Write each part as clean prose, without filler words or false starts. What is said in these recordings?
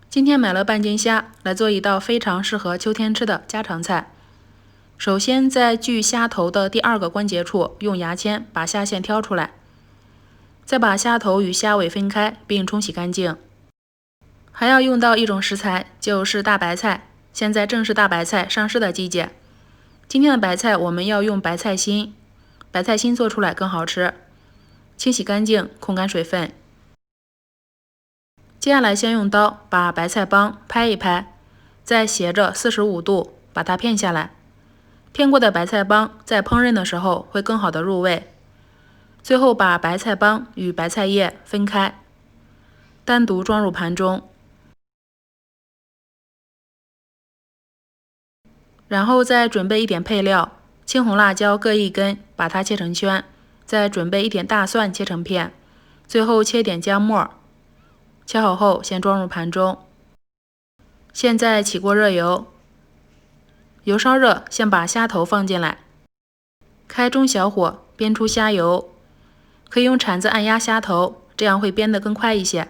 今天买了半斤虾，来做一道非常适合秋天吃的家常菜。首先，在锯虾头的第2个关节处，用牙签把虾线挑出来，再把虾头与虾尾分开，并冲洗干净。还要用到一种食材，就是大白菜。现在正是大白菜上市的季节。今天的白菜我们要用白菜心，白菜心做出来更好吃。清洗干净，控干水分。接下来先用刀把白菜帮拍一拍，再斜着45度把它片下来。片过的白菜帮在烹饪的时候会更好的入味。最后把白菜帮与白菜叶分开，单独装入盘中。然后再准备一点配料，青红辣椒各1根，把它切成圈。再准备一点大蒜切成片，最后切点姜末。切好后先装入盘中。现在起锅热油，油烧热，先把虾头放进来，开中小火煸出虾油。可以用铲子按压虾头，这样会煸得更快一些。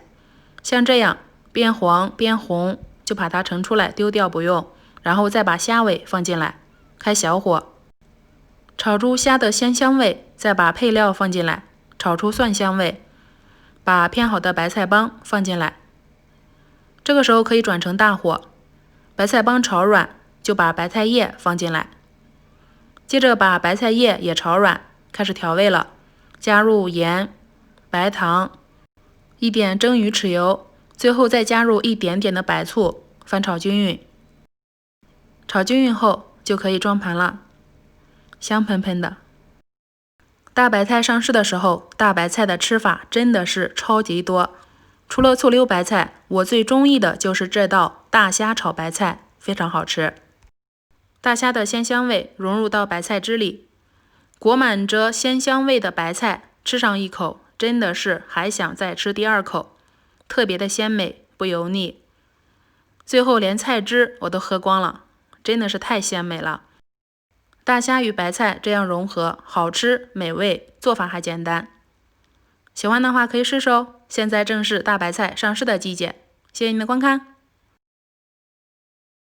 像这样煸黄煸红，就把它盛出来丢掉不用。然后再把虾尾放进来，开小火炒出虾的鲜香味，再把配料放进来，炒出蒜香味。把片好的白菜帮放进来，这个时候可以转成大火，白菜帮炒软，就把白菜叶放进来。接着把白菜叶也炒软，开始调味了，加入盐、白糖、一点蒸鱼豉油，最后再加入一点点的白醋，翻炒均匀。炒均匀后就可以装盘了，香喷喷的。大白菜上市的时候，大白菜的吃法真的是超级多。除了醋溜白菜，我最中意的就是这道大虾炒白菜，非常好吃。大虾的鲜香味融入到白菜汁里，裹满着鲜香味的白菜，吃上一口真的是还想再吃第2口，特别的鲜美不油腻。最后连菜汁我都喝光了，真的是太鲜美了。大虾与白菜这样融合，好吃美味，做法还简单。喜欢的话可以试试哦。现在正是大白菜上市的季节，谢谢您的观看。